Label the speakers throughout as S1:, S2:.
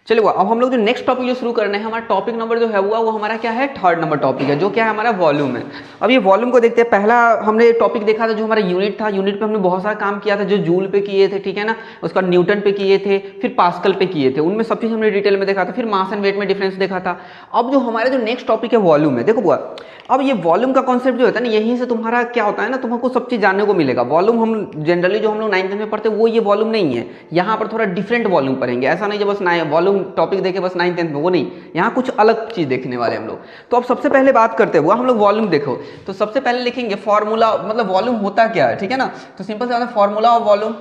S1: चलिए अब हम लोग जो नेक्स्ट टॉपिक जो शुरू करने हैं, हमारा टॉपिक नंबर जो है वो हमारा क्या है, थर्ड नंबर टॉपिक है, जो क्या है हमारा वॉल्यूम है। अब ये वॉल्यूम को देखते हैं। पहला हमने टॉपिक देखा था जो हमारा यूनिट था, यूनिट पे हमने बहुत सारा काम किया था, जो जूल पे किए थे, ठीक है ना, उसका न्यूटन पे किए थे, फिर पास्कल पे किए थे, उनमें सब चीज़ हमने डिटेल में देखा था, फिर मास एंड वेट में डिफरेंस देखा था। अब जो हमारा जो नेक्स्ट टॉपिक है वॉल्यूम है, देखो बुआ, अब ये वॉल्यूम का कॉन्सेप्ट जो होता है ना, यहीं से तुम्हारा क्या होता है ना, तुमको सब चीज़ जानने को मिलेगा। वॉल्यूम हम जनरली जो हम लोग 9th में पढ़ते हैं वो ये वॉल्यूम नहीं है, यहाँ पर थोड़ा डिफरेंट वॉल्यूम पढ़ेंगे। ऐसा नहीं कि बस वॉल्यूम टॉपिक देखे बस 9th में, वो नहीं, यहाँ कुछ अलग चीज़ देखने वाले हम लोग। तो अब सबसे पहले बात करते हुए हम लोग वॉल्यूम देखो, तो सबसे पहले लिखेंगे फॉर्मूला, मतलब वॉल्यूम होता क्या है, ठीक है ना। तो सिंपल से फॉर्मूला ऑफ वॉल्यूम,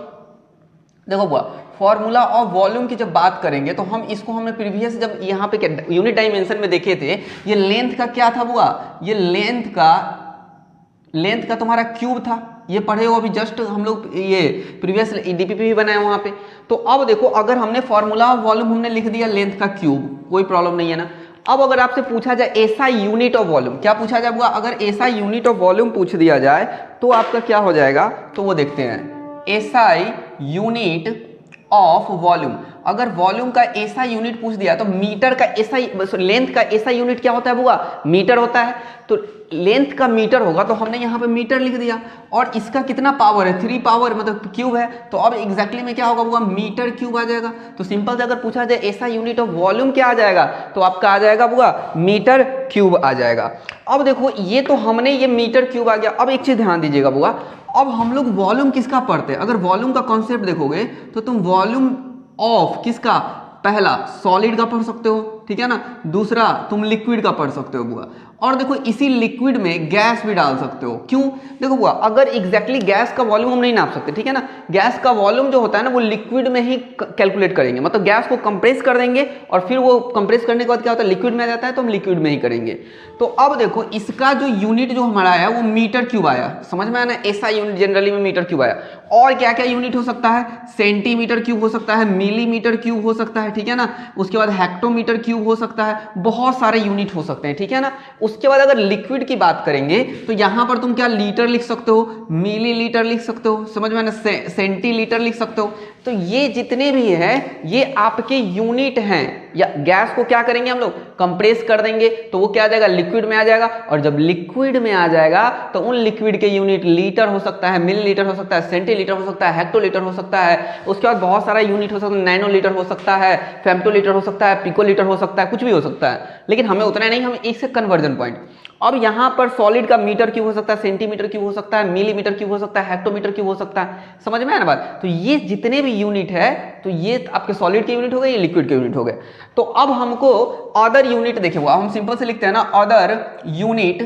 S1: देखो बुआ, फॉर्मूला ऑफ वॉल्यूम की जब बात करेंगे तो हम इसको हमने प्रीवियस जब यहाँ पे यूनिट डायमेंशन में देखे थे, ये लेंथ का क्या था बुआ, ये लेंथ का तुम्हारा क्यूब था, ये पढ़े हो अभी जस्ट हम लोग, ये प्रीवियस डीपीपी भी बनाए वहाँ पे। तो अब देखो, अगर हमने फॉर्मूला ऑफ वॉल्यूम हमने लिख दिया लेंथ का क्यूब, कोई प्रॉब्लम नहीं है ना। अब अगर आपसे पूछा जाए ऐसा यूनिट ऑफ वॉल्यूम, क्या पूछा जाए बुआ, अगर ऐसा यूनिट ऑफ वॉल्यूम पूछ दिया जाए तो आपका क्या हो जाएगा, तो वो देखते हैं। एसआई यूनिट ऑफ वॉल्यूम, अगर वॉल्यूम का ऐसा यूनिट पूछ दिया तो मीटर का ऐसा, लेंथ का ऐसा यूनिट क्या होता है बुआ, मीटर होता है। तो लेंथ का मीटर होगा तो हमने यहाँ पे मीटर लिख दिया, और इसका कितना पावर है, 3 पावर मतलब क्यूब है, तो अब एग्जैक्टली में क्या होगा बुआ, मीटर क्यूब आ जाएगा। तो सिंपल से अगर पूछा जाए ऐसा यूनिट ऑफ वॉल्यूम क्या आ जाएगा, तो आपका आ जाएगा बुआ मीटर क्यूब आ जाएगा। अब देखो ये तो हमने ये मीटर क्यूब आ गया। अब एक चीज ध्यान दीजिएगा बुआ, अब हम लोग वॉल्यूम किसका पढ़ते हैं, अगर वॉल्यूम का कॉन्सेप्ट देखोगे तो तुम वॉल्यूम ऑफ किसका, पहला सॉलिड का पढ़ सकते हो, ठीक है ना, दूसरा तुम लिक्विड का पढ़ सकते हो बुआ, और देखो इसी लिक्विड में गैस भी डाल सकते हो। क्यों, देखो बुआ, अगर एग्जैक्टली गैस का वॉल्यूम हम नहीं नाप सकते, ठीक है ना, गैस का वॉल्यूम जो होता है ना वो लिक्विड में ही कैलकुलेट करेंगे, मतलब गैस को कंप्रेस कर देंगे और फिर वो कंप्रेस करने के बाद क्या होता है, लिक्विड में आ जाता है, तो हम लिक्विड में ही करेंगे। तो अब देखो इसका जो यूनिट जो हमारा आया वो मीटर क्यूब आया, समझ में आया ना, ऐसा यूनिट जनरली में मीटर क्यूब आया। और क्या क्या यूनिट हो सकता है, सेंटीमीटर क्यूब हो सकता है, मिलीमीटर क्यूब हो सकता है, ठीक है ना, उसके बाद हेक्टोमीटर क्यूब हो सकता है, बहुत सारे यूनिट हो सकते हैं, ठीक है ना। उसके बाद अगर लिक्विड की बात करेंगे तो यहां पर तुम क्या लीटर लिख सकते हो, मिलीलीटर लिख सकते हो, समझ में आना, सेंटीलीटर लिख सकते हो। तो ये जितने भी है ये आपके यूनिट हैं, या गैस को क्या करेंगे हम लोग, कंप्रेस कर देंगे तो वो क्या आ जाएगा, लिक्विड में आ जाएगा, और जब लिक्विड में आ जाएगा तो उन लिक्विड के यूनिट लीटर हो सकता है, मिलीलीटर हो सकता है, सेंटीलीटर हो सकता है, हेक्टोलीटर हो सकता है, उसके बाद बहुत सारा यूनिट हो सकता है, नैनोलीटर हो सकता है, फेम्टोलीटर हो सकता है, पिकोलीटर हो सकता है, कुछ भी हो सकता है, लेकिन हमें उतना नहीं, हमें एक से कन्वर्जन पॉइंट। अब यहां पर सॉलिड का मीटर क्यूब हो सकता है, सेंटीमीटर क्यूब हो सकता है, मिलीमीटर क्यूब हो सकता है, हेक्टोमीटर क्यूब हो सकता है, समझ में आया ना बात। तो ये जितने भी यूनिट है तो ये आपके सॉलिड के यूनिट हो गए, ये लिक्विड के यूनिट हो गए। तो अब हमको अदर यूनिट देखेगा, हम सिंपल से लिखते हैं ना, other unit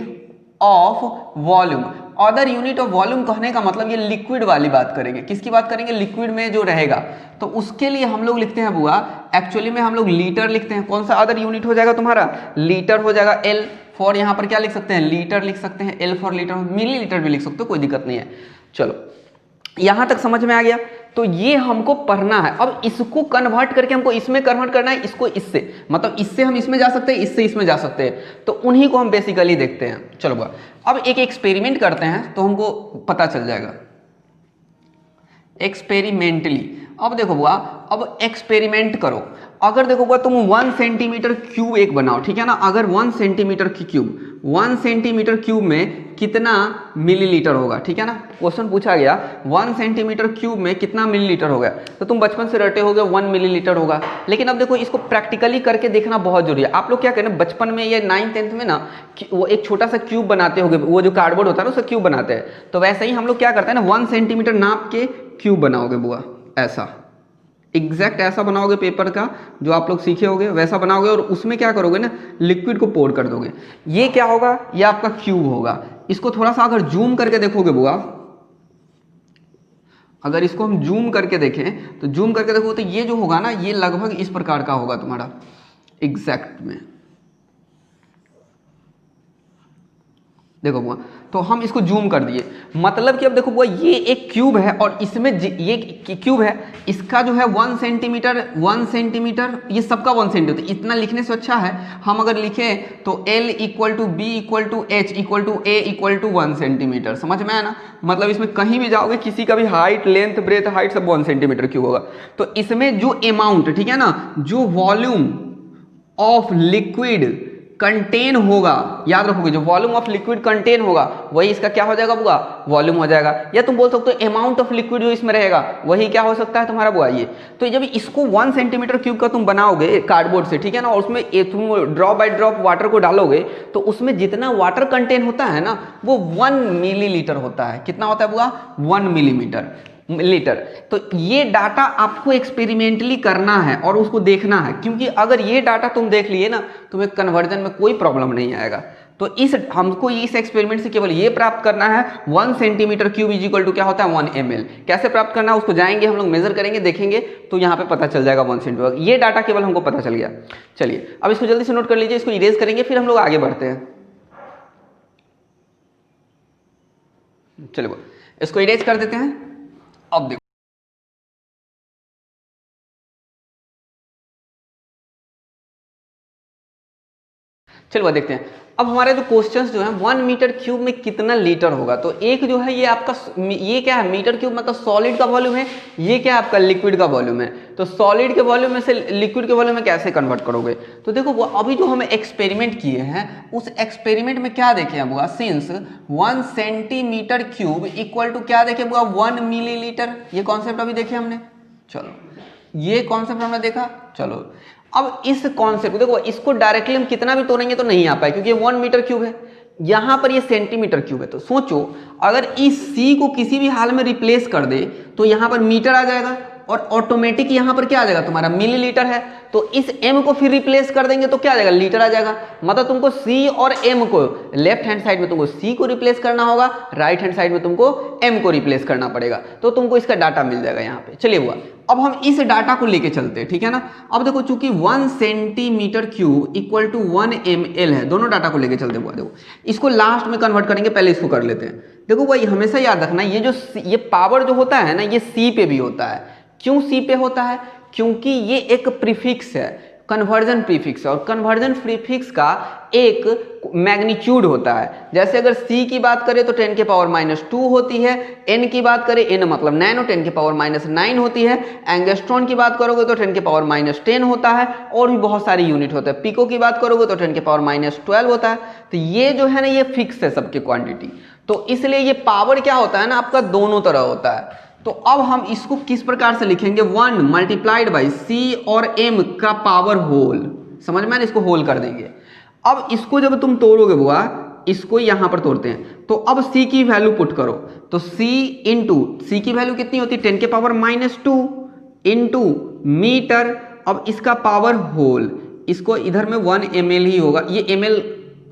S1: of volume. Other unit of volume कहने का मतलब ये लिक्विड वाली बात करेंगे, किसकी बात करेंगे, लिक्विड में जो रहेगा। तो उसके लिए हम लोग लिखते हैं बुआ, एक्चुअली में हम लोग लीटर लिखते हैं। कौन सा अदर यूनिट हो जाएगा तुम्हारा, लीटर हो जाएगा। एल फॉर यहाँ पर क्या लिख सकते हैं, लीटर लिख सकते हैं, एल फॉर लीटर, मिलीलीटर भी लिख सकते हो, कोई दिक्कत नहीं है। चलो यहां तक समझ में आ गया। तो ये हमको पढ़ना है। अब इसको कन्वर्ट करके हमको इसमें कन्वर्ट करना है, इसको इससे, मतलब इससे हम इसमें जा सकते हैं, इससे इसमें जा सकते हैं, तो उन्हीं को हम बेसिकली देखते हैं। चलो बुआ, अब एक एक्सपेरिमेंट करते हैं तो हमको पता चल जाएगा एक्सपेरिमेंटली। अब देखो बुआ, अब एक्सपेरिमेंट करो। अगर देखो बुआ तुम 1 सेंटीमीटर क्यूब एक बनाओ, ठीक है ना, अगर 1 सेंटीमीटर की क्यूब, 1 सेंटीमीटर क्यूब में कितना मिलीलीटर होगा, ठीक है ना, क्वेश्चन पूछा गया 1 सेंटीमीटर क्यूब में कितना मिलीलीटर होगा, तो तुम बचपन से रटे होगे 1 मिलीलीटर होगा। लेकिन अब देखो इसको प्रैक्टिकली करके देखना बहुत जरूरी है। आप लोग क्या करें, बचपन में ये 9th 10th में ना वो एक छोटा सा क्यूब बनाते होगे, वो जो कार्डबोर्ड होता है ना उसका क्यूब बनाते हैं, तो वैसे ही हम लोग क्या करते हैं ना, 1 सेंटीमीटर नाप के क्यूब बनाओगे बुआ, ऐसा एग्जैक्ट ऐसा बनाओगे, पेपर का जो आप लोग सीखे होगे वैसा बनाओगे, और उसमें क्या करोगे ना, लिक्विड को पोर कर दोगे। ये क्या होगा, ये आपका क्यूब होगा। इसको थोड़ा सा अगर जूम करके देखोगे बुआ, अगर इसको हम जूम करके देखें तो जूम करके देखो तो ये जो होगा ना, ये लगभग इस प्रकार का होगा तुम्हारा एग्जैक्ट में, देखो बुआ। तो हम इसको जूम कर दिए, मतलब कि अब देखो वो ये एक क्यूब है और इसमें ये क्यूब है, इसका जो है 1 सेंटीमीटर, ये सबका 1 सेंटीमीटर, इतना लिखने से अच्छा है हम अगर लिखें तो L equal to B equal to H equal to A equal to 1 centimetre. समझ में आया ना? मतलब इसमें कहीं भी जाओगे किसी का भी हाइट, लेंथ, ब्रेथ, हाइट सब 1 सेंटीमीटर क्यूब होगा। तो इसमें जो अमाउंट, ठीक है ना, जो वॉल्यूम ऑफ लिक्विड कंटेन होगा, याद रखोगे, जो वॉल्यूम ऑफ लिक्विड कंटेन होगा वही इसका क्या हो जाएगा बुआ, वॉल्यूम हो जाएगा। या तुम बोल सकते हो अमाउंट ऑफ लिक्विड जो इसमें रहेगा वही क्या हो सकता है तुम्हारा बुआ ये। तो जब इसको 1 सेंटीमीटर क्यूब का तुम बनाओगे कार्डबोर्ड से, ठीक है ना, और उसमें तुम ड्रॉप बाय ड्रॉप वाटर को डालोगे तो उसमें जितना वाटर कंटेन होता है ना वो 1 मिलीलीटर होता है। कितना होता है बुआ? 1 लीटर। तो ये डाटा आपको एक्सपेरिमेंटली करना है और उसको देखना है, क्योंकि अगर ये डाटा तुम देख लिए ना तुम्हें कन्वर्जन में कोई प्रॉब्लम नहीं आएगा। तो हमको इस एक्सपेरिमेंट से केवल ये प्राप्त करना है 1 centimetre cube is equal to क्या होता है 1 ml। कैसे प्राप्त करना है उसको जाएंगे हम लोग, मेजर करेंगे, देखेंगे तो यहाँ पे पता चल जाएगा 1 सेंटीमीटर। ये डाटा केवल हमको पता चल गया। चलिए अब इसको जल्दी से नोट कर लीजिए, इसको इरेज करेंगे फिर हम लोग आगे बढ़ते हैं। चलिए इसको इरेज कर देते हैं। अब देखो चलो देखते हैं अब हमारे जो क्वेश्चंस जो हैं 1 मीटर क्यूब में कितना लीटर होगा। तो एक जो है ये आपका ये क्या है, मीटर क्यूब मतलब सॉलिड का वॉल्यूम है, ये क्या है आपका लिक्विड का वॉल्यूम है। तो सॉलिड के वॉल्यूम में से लिक्विड के वॉल्यूम में कैसे कन्वर्ट करोगे। तो देखो वो अभी जो हमें एक्सपेरिमेंट किए हैं उस एक्सपेरिमेंट में क्या देखे हैं बुआ, since 1 centimetre cube equal to क्या देखे बुआ 1 मिलीलीटर। ये कॉन्सेप्ट अभी देखे हमने। चलो ये कॉन्सेप्ट हमने देखा। चलो अब इस कॉन्सेप्ट देखो, इसको डायरेक्टली हम कितना भी तोड़ेंगे तो नहीं आ पाए क्योंकि 1 मीटर क्यूब है, यहां पर ये सेंटीमीटर क्यूब है। तो सोचो अगर इस C को किसी भी हाल में रिप्लेस कर दे तो यहां पर मीटर आ जाएगा और ऑटोमेटिक यहां पर क्या आ जाएगा तुम्हारा मिलीलीटर है। तो इस M को फिर रिप्लेस कर देंगे तो क्या आ जाएगा, लीटर आ जाएगा। मतलब तुमको C और M को लेफ्ट हैंड साइड में तुमको C को रिप्लेस करना होगा, राइट हैंड साइड में तुमको M को रिप्लेस करना पड़ेगा, तो तुमको इसका डाटा मिल जाएगा यहाँ पे। चलिए हुआ, अब हम इस डाटा को लेके चलते हैं, ठीक है ना। अब देखो चूंकि 1 centimetre cube equal to 1 ml है, दोनों डाटा को लेके चलते हैं। देखो इसको लास्ट में कन्वर्ट करेंगे, पहले इसको कर लेते हैं। देखो भाई हमेशा याद रखना ये पावर जो होता है ना ये C पे भी होता है। क्यों C पे होता है? क्योंकि ये एक प्रीफिक्स है, कन्वर्जन प्रीफिक्स है, और कन्वर्जन प्रीफिक्स का एक मैग्नीट्यूड होता है। जैसे अगर C की बात करें तो 10 के पावर -2 होती है, N की बात करें N मतलब नैनो 10 के पावर -9 होती है, एंगस्ट्रॉन की बात करोगे तो 10 के पावर -10 होता है, और भी बहुत सारी यूनिट होते हैं। पिको की बात करोगे तो 10 के पावर -12 होता है। तो ये जो है ना ये फिक्स है सबकी क्वांटिटी, तो इसलिए ये पावर क्या होता है ना आपका दोनों तरह होता है। तो अब हम इसको किस प्रकार से लिखेंगे, 1 मल्टीप्लाइड बाई C और M का पावर होल। समझ में, इसको होल कर देंगे। अब इसको जब तुम तोड़ोगे बुआ, इसको यहां पर तोड़ते हैं, तो अब C की वैल्यू पुट करो, तो C इंटू C की वैल्यू कितनी होती है 10 के पावर -2 इंटू मीटर। अब इसका पावर होल, इसको इधर में 1 ml ही होगा, ये ml।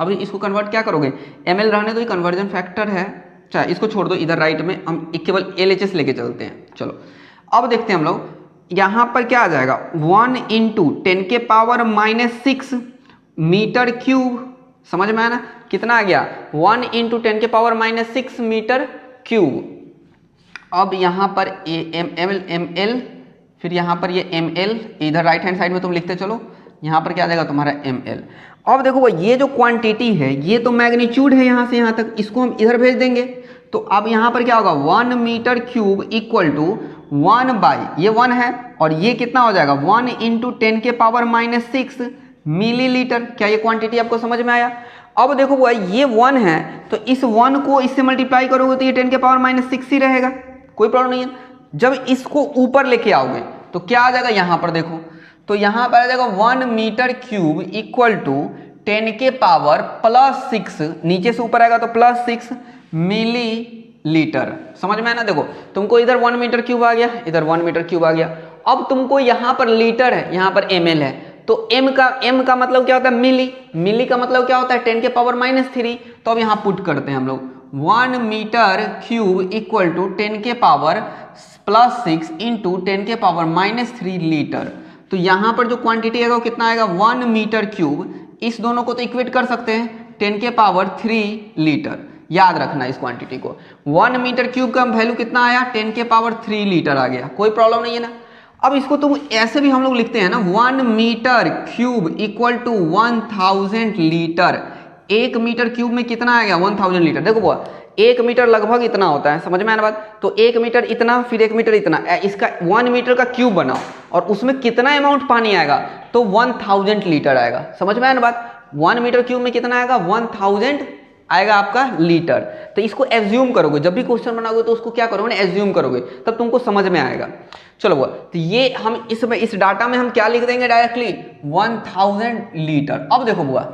S1: अब इसको कन्वर्ट क्या करोगे, ml रहने दो, ये कन्वर्जन फैक्टर है। अच्छा इसको छोड़ दो, इधर राइट में हम केवल LHS लेके चलते हैं। चलो अब देखते हैं हम लोग यहां पर क्या आ जाएगा, 1 इंटू 10 के पावर -6 मीटर क्यूब। समझ में आया ना, कितना आ गया 1 इंटू 10 के पावर -6 मीटर क्यूब। अब यहां पर ml, फिर यहां पर ये ml, इधर राइट हैंड साइड में तुम लिखते चलो, यहां पर क्या आ जाएगा तुम्हारा ml। अब देखो ये जो क्वांटिटी है ये तो मैग्नीट्यूड है यहां से यहां तक, इसको हम इधर भेज देंगे। तो अब यहां पर क्या होगा 1 metre cube equal to 1 by, ये 1 है और ये कितना हो जाएगा 1 इंटू 10 के पावर -6 मिलीलीटर। क्या ये क्वांटिटी आपको समझ में आया? अब देखो वो ये 1 है तो इस 1 को इससे मल्टीप्लाई करोगे तो ये 10 के पावर -6 ही रहेगा, कोई प्रॉब्लम नहीं है। जब इसको ऊपर लेके आओगे तो क्या आ जाएगा यहां पर देखो, तो यहां पर आ जाएगा 1 मीटर क्यूब इक्वल टू 10 के पावर +6, नीचे से ऊपर आएगा तो +6 मिलीलीटर। समझ में है ना, देखो तुमको इधर 1 मीटर क्यूब आ गया, इधर 1 मीटर क्यूब आ गया। अब तुमको यहां पर लीटर है, यहां पर ml है, तो m का मतलब क्या होता है मिली का मतलब क्या होता है 10 के पावर -3। तो अब यहां पुट करते हैं हम लोग 1 मीटर क्यूब इक्वल टू 10 के पावर +6 इंटू 10 के पावर -3 लीटर। तो यहां पर जो क्वांटिटी आएगा वो कितना आएगा 1 मीटर क्यूब। इस दोनों को तो इक्वेट कर सकते हैं 10 के पावर 3 लीटर। याद रखना इस क्वांटिटी को। 1 मीटर क्यूब का वैल्यू कितना आया, 10 के पावर 3 लीटर आ गया, कोई प्रॉब्लम नहीं है ना। अब इसको तुम ऐसे भी हम लोग लिखते हैं ना, 1 metre cube equal to 1000 litre. 1 metre cube में कितना आ गया, 1000 लीटर। देखो बुआ 1 मीटर लगभग इतना होता है, समझ में आना बात। तो 1 मीटर इतना, फिर 1 मीटर इतना, इसका 1 मीटर का क्यूब बनाओ और उसमें कितना अमाउंट पानी आएगा, तो 1000 लीटर आएगा, समझ में आना बात। 1 मीटर क्यूब में कितना आएगा, 1000 आएगा आपका लीटर। तो इसको एज्यूम करोगे, जब भी क्वेश्चन बनाओगे तो उसको क्या करोगे, एज्यूम करोगे, तब तुमको समझ में आएगा। चलो वो तो ये हम इस डाटा में हम क्या लिख देंगे डायरेक्टली, 1000 लीटर। अब देखो बुआ,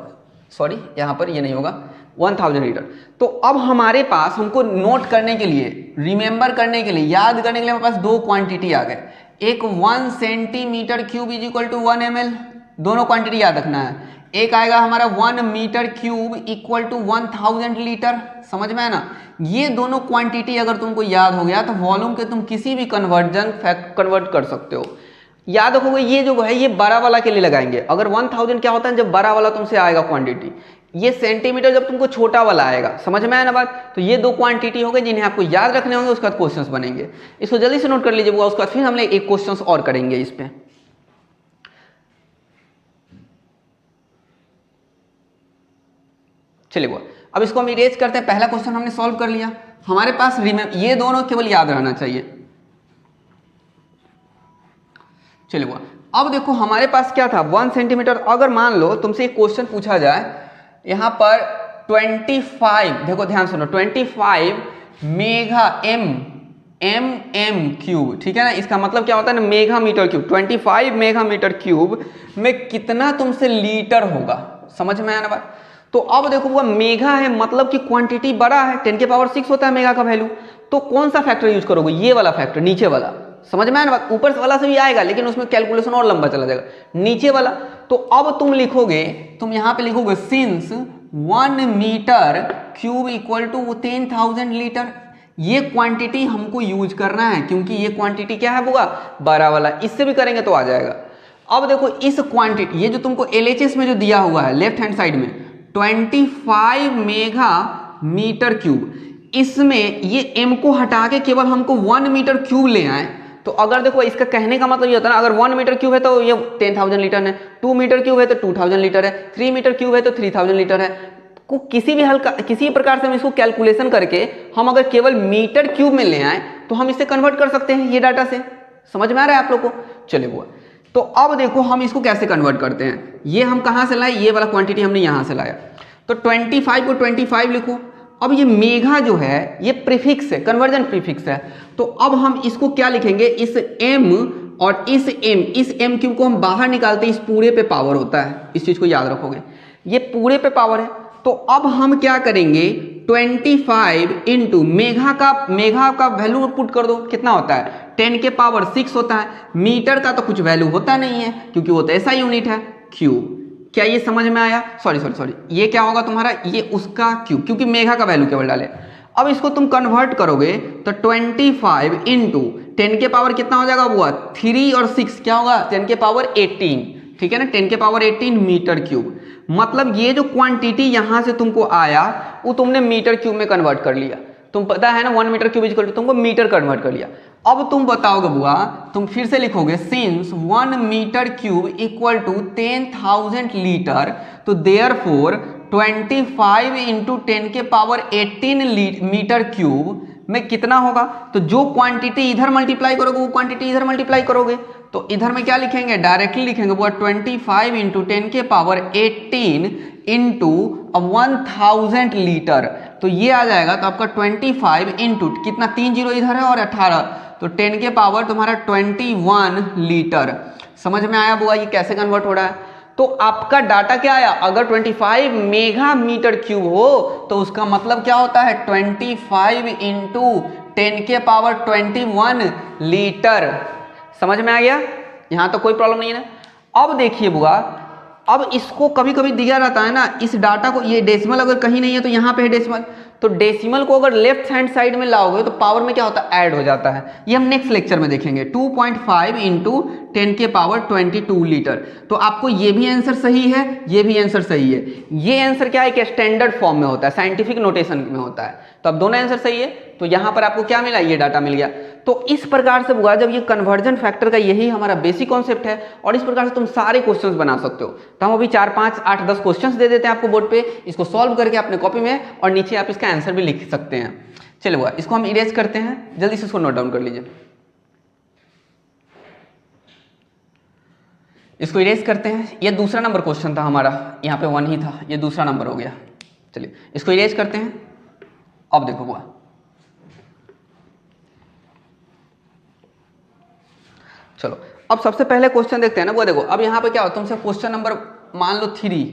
S1: सॉरी यहाँ पर ये नहीं होगा, 1000 लीटर। तो अब हमारे पास हमको नोट करने के लिए, रिमेंबर करने के लिए, याद करने के लिए हमारे पास दो क्वांटिटी आ गए। एक 1 centimetre cube is equal to 1 ml, दोनों क्वांटिटी याद रखना है। एक आएगा हमारा 1 metre cube equal to 1000 litre, समझ में है ना। ये दोनों क्वांटिटी अगर तुमको याद हो गया तो वॉल्यूम के तुम किसी भी कन्वर्ट कर सकते हो। याद रखोगे ये जो है ये बड़ा वाला के लिए लगाएंगे। अगर 1000 क्या होता है, जब बड़ा वाला तुमसे आएगा क्वांटिटी, ये सेंटीमीटर जब तुमको छोटा वाला आएगा, समझ में आया ना बात। तो ये दो क्वांटिटी हो गए जिन्हें आपको याद रखने होंगे, उसके बाद क्वेश्चंस बनेंगे। इसको जल्दी से नोट कर लीजिए, उसके बाद फिर हम एक क्वेश्चंस और करेंगे इस पे। चलिए वो अब इसको हम इरेज करते हैं। पहला क्वेश्चन हमने सॉल्व कर लिया, हमारे पास ये दोनों केवल याद रहना चाहिए। चलिए वो अब देखो हमारे पास क्या था, 1 सेंटीमीटर। अगर मान लो तुमसे एक क्वेश्चन पूछा जाए यहाँ पर 25, देखो ध्यान सुनो, 25 मेगा एम क्यूब, ठीक है ना। इसका मतलब क्या होता है ना, mega metre cube. 25 mega metre cube में कितना तुमसे लीटर होगा, समझ में आया ना बात। तो अब देखो वो मेगा है, मतलब कि क्वांटिटी बड़ा है, 10 के पावर 6 होता है मेगा का वैल्यू। तो कौन सा फैक्टर यूज करोगे, ये वाला फैक्टर, नीचे वाला, समझ में आया ना बात। ऊपर वाला से भी आएगा लेकिन उसमें कैलकुलेशन और लंबा चला जाएगा, नीचे वाला। तो अब तुम लिखोगे, तुम यहाँ पे लिखोगे since 1 metre cube equal to 10,000 litre. ये क्वांटिटी हमको यूज करना है क्योंकि ये क्वांटिटी क्या है बुआ, बड़ा वाला। इससे भी करेंगे तो आ जाएगा। अब देखो इस क्वांटिटी, ये जो तुमको LHS में जो दिया हुआ है लेफ्ट हैंड साइड में 25 मेगा मीटर क्यूब, इसमें ये m को हटा के केवल हमको 1 मीटर क्यूब ले आए। तो अगर देखो इसका कहने का मतलब ये होता है ना, अगर 1 मीटर क्यूब है तो ये 10,000 लीटर है, 2 मीटर क्यूब है तो 2000 लीटर है, 3 मीटर क्यूब है तो 3000 लीटर है। को किसी भी प्रकार से हम इसको कैलकुलेशन करके हम अगर केवल मीटर क्यूब में ले आए तो हम इसे कन्वर्ट कर सकते हैं ये डाटा से। समझ में आ रहा है आप लोग को। चलिए बुआ, तो अब देखो हम इसको कैसे कन्वर्ट करते हैं। ये हम कहाँ से लाए, ये वाला क्वांटिटी हमने यहाँ से लाया। तो 25 को 25 लिखो। अब ये मेगा जो है ये प्रीफिक्स है, कन्वर्जन प्रीफिक्स है। तो अब हम इसको क्या लिखेंगे, इस m और इस m क्यूब को हम बाहर निकालते हैं, इस पूरे पे पावर होता है, इस चीज को याद रखोगे, ये पूरे पे पावर है। तो अब हम क्या करेंगे, 25 इंटू मेगा का वैल्यू पुट कर दो, कितना होता है 10 के पावर 6 होता है। मीटर का तो कुछ वैल्यू होता नहीं है क्योंकि वो तो ऐसा यूनिट है, क्यूब। क्या ये समझ में आया, सॉरी ये क्या होगा तुम्हारा, ये उसका क्यूब, क्योंकि मेगा का वैल्यू केवल डाले। अब इसको तुम कन्वर्ट करोगे तो 25 इंटू 10 के पावर कितना हो जाएगा बुआ, 3 और 6 क्या होगा, 10 के पावर 18, ठीक है ना, 10 के पावर 18 मीटर क्यूब। मतलब ये जो क्वांटिटी यहां से तुमको आया वो तुमने मीटर क्यूब में कन्वर्ट कर लिया। तुम पता है ना 1 मीटर क्यूब इक्वल टू तुमको मीटर कन्वर्ट कर लिया। अब तुम बताओगे बुआ, तुम फिर से लिखोगे since 1 metre cube equal to 10,000 litre, तो देयरफॉर 25 इंटू 10 के पावर 18 मीटर क्यूब में कितना होगा। तो जो क्वांटिटी इधर मल्टीप्लाई करोगे वो क्वांटिटी इधर मल्टीप्लाई करोगे। तो इधर में क्या लिखेंगे, डायरेक्टली लिखेंगे वो 25 इंटू 10 के पावर 18 इंटू 1000 लीटर। तो ये आ जाएगा, तो आपका 25 इंटू कितना, 3 जीरो इधर है और 18, तो 10 के पावर तुम्हारा 21 लीटर। समझ में आया बुआ ये कैसे कन्वर्ट हो रहा है। तो आपका डाटा क्या आया, अगर 25 मेगा मीटर क्यूब हो तो उसका मतलब क्या होता है 25 इंटू 10 के पावर 21 लीटर। समझ में आ गया, यहां तो कोई प्रॉब्लम नहीं है ना। अब देखिए बुआ, अब इसको कभी कभी दिया रहता है ना, इस डाटा को, ये डेसिमल अगर कहीं नहीं है तो यहाँ पे है डेसिमल, तो डेसिमल को अगर लेफ्ट हैंड साइड में लाओगे तो पावर में क्या होता है, ऐड हो जाता है। ये हम नेक्स्ट लेक्चर में देखेंगे। 2.5 इंटू 10 के पावर 22 लीटर। तो आपको ये भी आंसर सही है, ये भी आंसर सही है। ये आंसर क्या है कि स्टैंडर्ड फॉर्म में होता है, साइंटिफिक नोटेशन में होता है। तो अब दोनों आंसर सही है, तो यहाँ पर आपको क्या मिला, ये डाटा मिल गया। तो इस प्रकार से हुआ, जब ये कन्वर्जन फैक्टर का यही हमारा बेसिक कॉन्सेप्ट है और इस प्रकार से तुम सारे क्वेश्चंस बना सकते हो। तो हम अभी 4, 5, 8, 10 क्वेश्चंस दे देते हैं आपको बोर्ड पे, इसको सॉल्व करके अपने कॉपी में और नीचे आप इसका आंसर भी लिख सकते हैं। चलो हुआ, इसको हम इरेज करते हैं, जल्दी से इसको नोट डाउन कर लीजिए। इसको इरेज करते हैं। ये दूसरा नंबर क्वेश्चन था हमारा, यहाँ पे 1 ही था, ये दूसरा नंबर हो गया। चलिए इसको इरेज करते हैं। अब देखो हुआ, चलो अब सबसे पहले क्वेश्चन देखते हैं ना। वो देखो अब यहाँ पे क्या हो, तुमसे क्वेश्चन नंबर मान लो 3,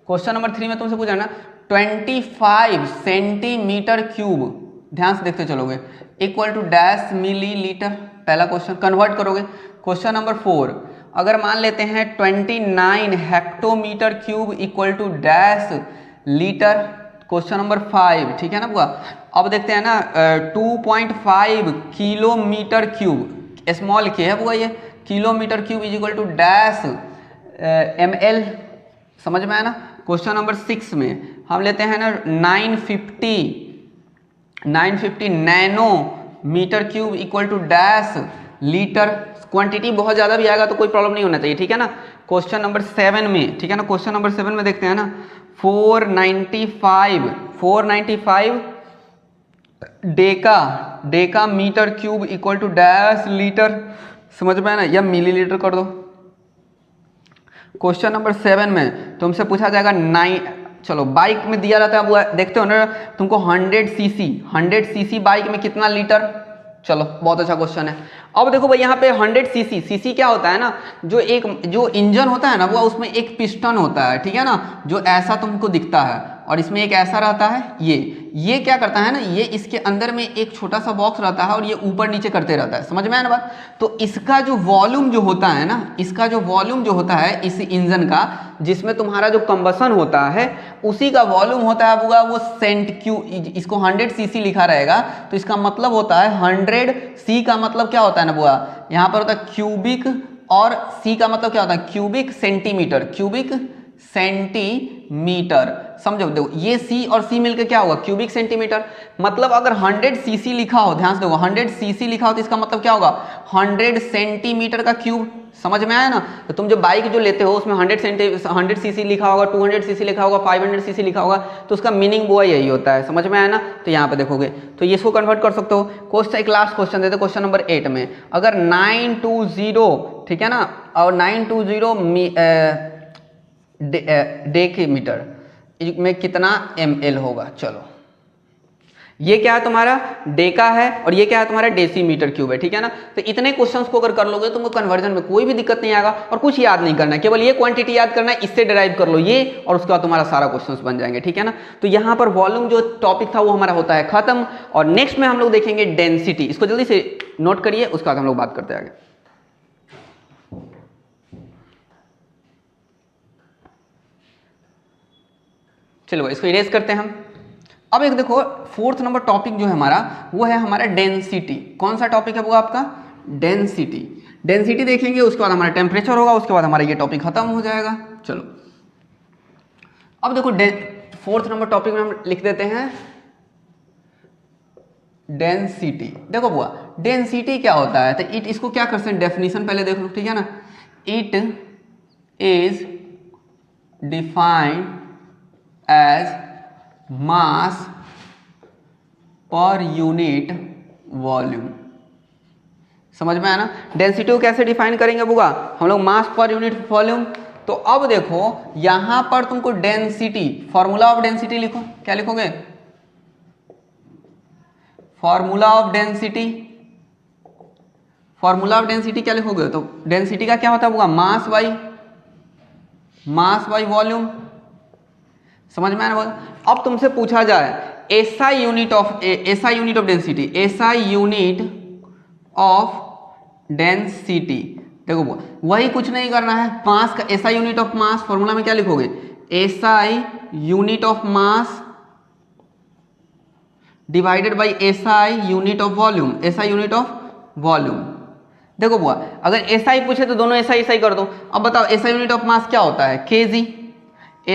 S1: क्वेश्चन नंबर 3 में तुमसे पूछा ना 25 सेंटीमीटर क्यूब, ध्यान से देखते चलोगे, इक्वल टू डैश मिलीलीटर। पहला क्वेश्चन कन्वर्ट करोगे। क्वेश्चन नंबर 4, अगर मान लेते हैं 29 hectometre cube equal to dash litre. Question number 5, ठीक है ना बुआ। अब देखते हैं ना 2.5 किलोमीटर क्यूब, स्मॉल के है बुआ, ये kilometre cube is equal to dash ml, समझ में आया ना। क्वेश्चन नंबर 6 में हम लेते हैं ना 950 nano metre cube equal to dash litre. Quantity बहुत ज़्यादा भी आएगा तो कोई प्रॉब्लम नहीं होना चाहिए, ठीक है ना। क्वेश्चन नंबर 7 में, ठीक है ना, क्वेश्चन नंबर 7 में देखते हैं ना 495 deca metre cube equal to dash litre, समझ में है ना, या मिलीलीटर कर दो। क्वेश्चन नंबर 7 में तुमसे पूछा जाएगा 9, चलो बाइक में दिया रहता है, वो देखते हो ना तुमको 100 सीसी बाइक में कितना लीटर। चलो बहुत अच्छा क्वेश्चन है। अब देखो भाई यहाँ पे 100 सीसी क्या होता है ना, जो इंजन होता है ना वो, उसमें एक पिस्टन होता है, ठीक है ना, जो ऐसा तुमको दिखता है, और इसमें एक ऐसा रहता है, ये क्या करता है ना, ये इसके अंदर में एक छोटा सा बॉक्स रहता है और ये ऊपर नीचे करते रहता है, समझ में आया ना बात। तो इसका जो वॉल्यूम जो होता है ना, इसका जो वॉल्यूम जो होता है इस इंजन का, जिसमें तुम्हारा जो कंबसन होता है उसी का वॉल्यूम होता है वो सेंट क्यू। इसको 100 सीसी लिखा रहेगा तो इसका मतलब होता है 100 सी का मतलब क्या होता है ना बुआ, यहाँ पर होता है क्यूबिक, और सी का मतलब क्या होता है क्यूबिक सेंटीमीटर, क्यूबिक सेंटीमीटर, समझो। देखो ये सी और सी मिलकर क्या होगा, क्यूबिक सेंटीमीटर। मतलब अगर 100 सीसी लिखा हो, ध्यान से देखो 100 सीसी लिखा हो तो इसका मतलब क्या होगा 100 सेंटीमीटर का क्यूब, समझ में आया ना। तो तुम जो बाइक जो लेते हो उसमें 100 सीसी लिखा होगा, 200 सीसी लिखा होगा, 500 सीसी लिखा होगा, तो उसका मीनिंग वो यही होता है, समझ में आया ना। तो यहाँ पे देखोगे तो ये इसको कन्वर्ट कर सकते हो। क्वेश्चन एक लास्ट क्वेश्चन देते, क्वेश्चन नंबर 8 में अगर 920, ठीक है ना, और 920 डेसीमीटर में कितना ml होगा। चलो ये क्या है तुम्हारा डेका है और ये क्या है तुम्हारा डेसीमीटर क्यूब है, ठीक है ना। तो इतने क्वेश्चंस को अगर कर लोगे तुमको कन्वर्जन में कोई भी दिक्कत नहीं आएगा और कुछ याद नहीं करना है, केवल ये क्वांटिटी याद करना है, इससे डिराइव कर लो ये, और उसके बाद तुम्हारा सारा क्वेश्चंस बन जाएंगे, ठीक है ना। तो यहाँ पर वॉल्यूम जो टॉपिक था वो हमारा होता है खत्म, और नेक्स्ट में हम लोग देखेंगे डेंसिटी। इसको जल्दी से नोट करिए, उसके बाद हम लोग बात करते हैं आगे। चलो इसको इरेज करते हैं हम। अब एक देखो 4th नंबर टॉपिक जो है हमारा वो है हमारा डेंसिटी। कौन सा टॉपिक है वो आपका डेंसिटी। डेंसिटी देखेंगे, उसके बाद हमारा टेम्परेचर होगा, उसके बाद हमारा ये टॉपिक खत्म हो जाएगा। चलो अब देखो 4th नंबर टॉपिक में हम लिख देते हैं डेंसिटी। देखो बुआ डेंसिटी क्या होता है, तो इसको क्या कर सकते हैं, डेफिनेशन पहले देख लो, ठीक है ना। It is defined as mass per unit volume, समझ में आया ना। डेंसिटी को कैसे डिफाइन करेंगे बुआ हम लोग, मास पर यूनिट वॉल्यूम। तो अब देखो यहां पर तुमको डेंसिटी, फॉर्मूला ऑफ डेंसिटी लिखो, क्या लिखोगे, formula of density. Formula of density क्या लिखोगे, तो डेंसिटी का क्या होता है बुआ, मास बाई वॉल्यूम, समझ में आया ना। अब तुमसे पूछा जाए SI unit of density, SI unit of density. देखो वही कुछ नहीं करना है, मास का SI unit of mass, formula में क्या लिखोगे, SI unit of mass divided by SI unit of volume, SI unit of volume. देखो बुआ, अगर SI पूछे तो दोनों SI कर दो। अब बताओ SI यूनिट ऑफ मास क्या होता है, kg।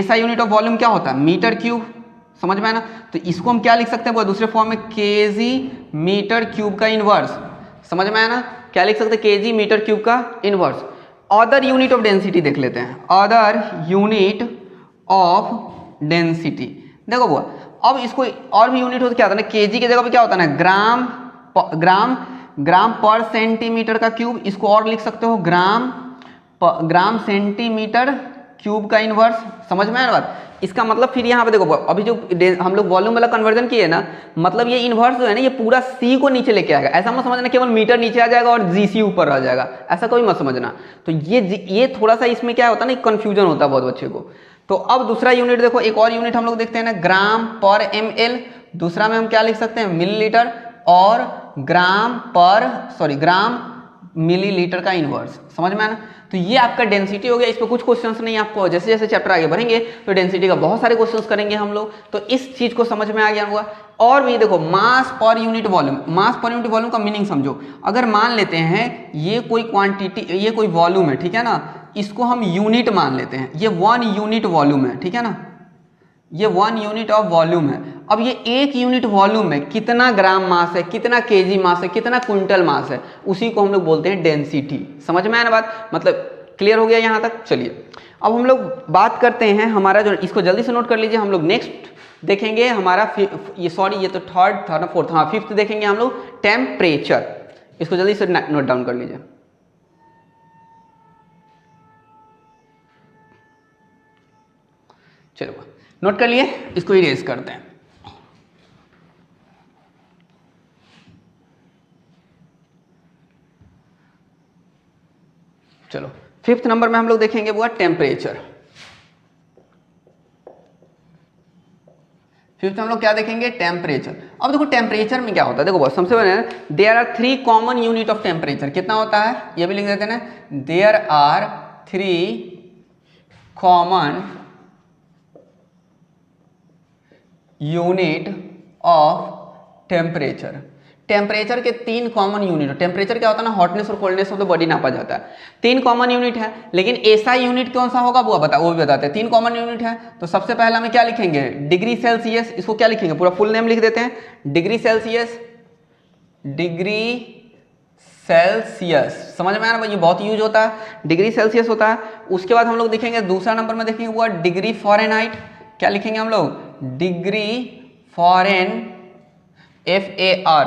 S1: SI unit of volume क्या होता है, मीटर क्यूब। समझ में आया ना? तो इसको हम क्या लिख सकते हैं बुआ, दूसरे फॉर्म में kg मीटर क्यूब का इनवर्स। समझ में आया ना? क्या लिख सकते हैं, kg मीटर क्यूब का inverse. Other unit of density देख लेते हैं, अदर यूनिट ऑफ डेंसिटी। देखो बुआ, अब इसको और भी यूनिट हो तो क्या होता है ना, kg की जगह पे क्या होता है ना, ग्राम पर सेंटीमीटर का क्यूब। इसको और लिख सकते हो ग्राम सेंटीमीटर क्यूब का इनवर्स। समझ में आया बात? इसका मतलब फिर यहाँ पे देखो, अभी जो हम लोग वॉल्यूम वाला कन्वर्जन किए ना, मतलब ये इनवर्स जो है ना, ये पूरा C को नीचे लेके आएगा। ऐसा मत समझना केवल मीटर नीचे आ जाएगा और GC ऊपर आ जाएगा, ऐसा कोई मत समझना। तो ये थोड़ा सा इसमें क्या होता है ना, कंफ्यूजन होता है बहुत बच्चे को। तो अब दूसरा यूनिट देखो, एक और यूनिट हम लोग देखते हैं ना, ग्राम पर ml। दूसरा में हम क्या लिख सकते हैं, मिलीलीटर, और ग्राम मिलीलीटर का इनवर्स। समझ में आया ना? तो ये आपका डेंसिटी हो गया। इस पर कुछ क्वेश्चंस नहीं, आपको जैसे जैसे चैप्टर आगे बढ़ेंगे तो डेंसिटी का बहुत सारे क्वेश्चंस करेंगे हम लोग। तो इस चीज को समझ में आ गया होगा। और भी देखो, मास पर यूनिट वॉल्यूम, मास पर यूनिट वॉल्यूम का मीनिंग समझो। अगर मान लेते हैं ये कोई क्वांटिटी, ये कोई वॉल्यूम है, ठीक है ना, इसको हम यूनिट मान लेते हैं, ये 1 यूनिट वॉल्यूम है, ठीक है ना, ये 1 यूनिट ऑफ वॉल्यूम है। अब ये 1 यूनिट वॉल्यूम में कितना ग्राम मास है, कितना केजी मास है, कितना क्विंटल मास है, उसी को हम लोग बोलते हैं डेंसिटी। समझ में आया ना बात? मतलब क्लियर हो गया यहाँ तक? चलिए अब हम लोग बात करते हैं हमारा जो, इसको जल्दी से नोट कर लीजिए। हम लोग नेक्स्ट देखेंगे हमारा ये तो थर्ड था ना, फोर्थ, हाँ फिफ्थ देखेंगे हम लोग, टेम्परेचर। इसको जल्दी से नोट डाउन कर लीजिए। चलो नोट कर लिए, इसको इरेज करते हैं। चलो फिफ्थ नंबर में हम लोग देखेंगे वो टेम्परेचर। फिफ्थ हम लोग क्या देखेंगे, टेम्परेचर। अब देखो टेम्परेचर में क्या होता है, देखो बहुत सबसे पहले there are 3 common unit of temperature. कितना होता है ये भी लिख देते हैं ना, there are 3 common unit of temperature. Temperature के 3 कॉमन यूनिट। टेम्परेचर क्या होता है ना, हॉटनेस और कोल्डनेस ऑफ द बॉडी नापा जाता है। 3 कॉमन यूनिट है, लेकिन ऐसा यूनिट कौन सा होगा वो भी बताते हैं। 3 कॉमन यूनिट है, तो सबसे पहला में क्या लिखेंगे, डिग्री सेल्सियस। इसको क्या लिखेंगे, पूरा फुल नेम लिख देते हैं, डिग्री सेल्सियस। डिग्री सेल्सियस, समझ में आया ना भाई, ये बहुत यूज होता है, डिग्री सेल्सियस होता है। उसके बाद हम लोग देखेंगे दूसरा नंबर में देखेंगे वो डिग्री फॉरेनहाइट। क्या लिखेंगे हम लोग, डिग्री फॉरेन, FAR,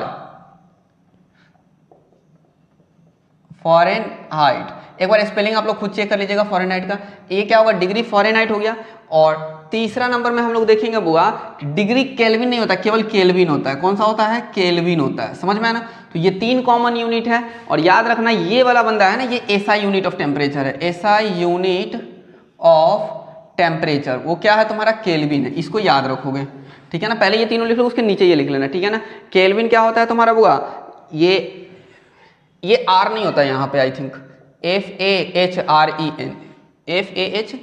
S1: फॉरेनहाइट। एक बार स्पेलिंग आप लोग खुद चेक कर लीजिएगा फॉरेनहाइट का। ये क्या होगा, डिग्री फॉरेनहाइट हो गया। और तीसरा नंबर में हम लोग देखेंगे बुआ, डिग्री केल्विन नहीं होता, केवल केल्विन होता है। कौन सा होता है, केल्विन होता है। समझ में आया ना? तो ये 3 कॉमन यूनिट है। और याद रखना ये वाला बंदा है ना, ये SI यूनिट ऑफ टेम्परेचर है। SI यूनिट ऑफ टेम्परेचर वो क्या है तुम्हारा, केल्विन है। इसको याद रखोगे, ठीक है ना। पहले ये तीनों लिख लो, उसके नीचे ये लिख लेना, ठीक है ना। केल्विन क्या होता है तुम्हारा बुआ, ये R नहीं होता है यहाँ पे, I think FAHREN, FAH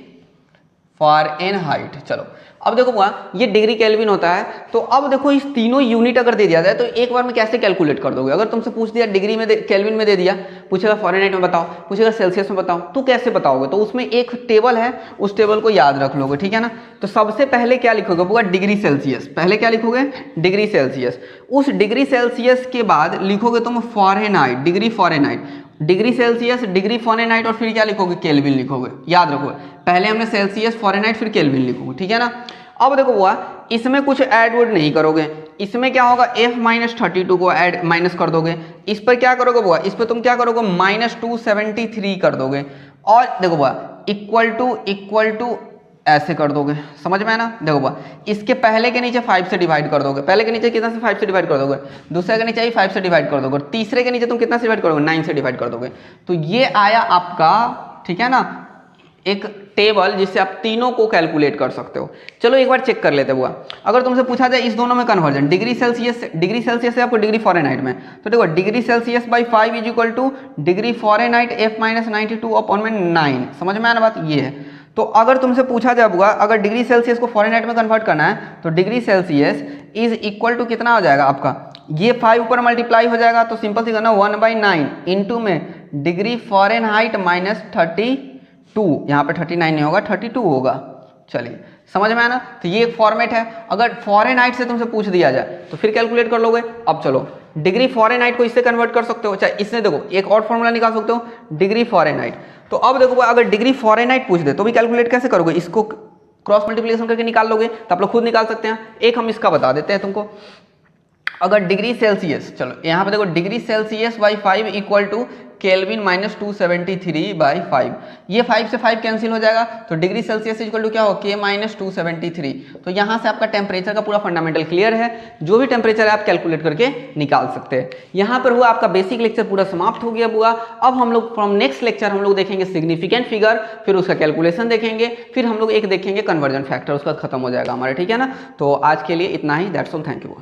S1: Fahrenheit. चलो अब देखो बुआ, ये डिग्री केल्विन होता है। तो अब देखो इस तीनों यूनिट अगर दे दिया जाए तो एक बार में कैसे कैलकुलेट कर दोगे। अगर तुमसे पूछ दिया डिग्री में केल्विन में दे दिया, पूछेगा फॉरेनहाइट में बताओ, पूछेगा सेल्सियस में बताओ, तो कैसे बताओगे। तो उसमें एक टेबल है, उस टेबल को याद रख लोगे, ठीक है ना। तो सबसे पहले क्या लिखोगे बुआ, डिग्री सेल्सियस। पहले क्या लिखोगे, डिग्री सेल्सियस। उस डिग्री सेल्सियस के बाद लिखोगे तुम Fahrenheit, degree Fahrenheit, degree Celsius, degree Fahrenheit, और फिर क्या लिखोगे, केल्विन लिखोगे। याद रखोगे, पहले हमने सेल्सियस, फॉरेनहाइट, फिर केल्विन लिखोगे, ठीक है ना। अब देखो बुआ, इसमें कुछ ऐड वर्ड नहीं करोगे। इसमें क्या होगा, F-32 को ऐड माइनस कर दोगे। इस पर क्या करोगे बुआ, इस पर तुम क्या करोगे, -273 कर दोगे। और देखो बुआ, इक्वल टू ऐसे कर दोगे। समझ में है ना। देखो बुआ, इसके पहले के नीचे 5 से डिवाइड कर दोगे। पहले के नीचे कितना से 5 से डिवाइड कर दोगे, दूसरे के नीचे 5 से डिवाइड कर दोगे, और तीसरे के नीचे तुम कितना से डिवाइड करोगे, 9 से डिवाइड कर दोगे। तो ये आया आपका, ठीक है ना, एक टेबल जिससे आप तीनों को कैलकुलेट कर सकते हो। चलो एक बार चेक कर लेते हुआ, अगर तुमसे पूछा जाए इस दोनों में कन्वर्जन, डिग्री सेल्सियस से आपको डिग्री फॉरेनहाइट में, तो देखो degree Celsius by 5 = degree Fahrenheit F-92/9। समझ में आया ना बात, ये है। तो अगर तुमसे पूछा जाए बुआ अगर डिग्री सेल्सियस को फॉरेनहाइट में कन्वर्ट करना है तो degree Celsius is equal to कितना हो जाएगा आपका, ये 5 ऊपर मल्टीप्लाई हो जाएगा तो सिंपल सी करना 1/9 इंटू में डिग्री फॉरेनहाइट माइनस 32, यहाँ पे 39 नहीं होगा 32 होगा। चलिए समझ में आया ना। तो ये एक फॉर्मेट है। अगर फॉरेनहाइट से तुमसे पूछ दिया जाए तो फिर कैलकुलेट कर लोगे। अब चलो डिग्री फॉरेनहाइट को इससे कन्वर्ट कर सकते हो, चाहे इससे देखो एक और फॉर्मूला निकाल सकते हो डिग्री फॉरेनहाइट। तो अब देखो अगर डिग्री फॉरेनहाइट पूछ दे तो भी कैलकुलेट कैसे करोगे, इसको क्रॉस मल्टीप्लिकेशन करके निकाल लोगे तो आप लोग खुद निकाल सकते हैं। एक हम इसका बता देते हैं तुमको, अगर डिग्री सेल्सियस, चलो यहाँ पे देखो degree Celsius by 5 equal to Kelvin minus 273/5, ये 5 से 5 कैंसिल हो जाएगा तो डिग्री सेल्सियस इक्वल टू क्या हो K माइनस 273। तो यहाँ से आपका टेम्परेचर का पूरा फंडामेंटल क्लियर है, जो भी टेम्परेचर है आप कैलकुलेट करके निकाल सकते हैं। यहाँ पर हुआ आपका बेसिक लेक्चर पूरा समाप्त हो गया बुआ। अब हम लोग फ्रॉम नेक्स्ट लेक्चर हम लोग देखेंगे सिग्निफिकेंट फिगर, फिर उसका कैलकुलेशन देखेंगे, फिर हम लोग एक देखेंगे कन्वर्जन फैक्टर, उसका खत्म हो जाएगा हमारा, ठीक है ना। तो आज के लिए इतना ही, दैट्स ऑल, थैंक यू।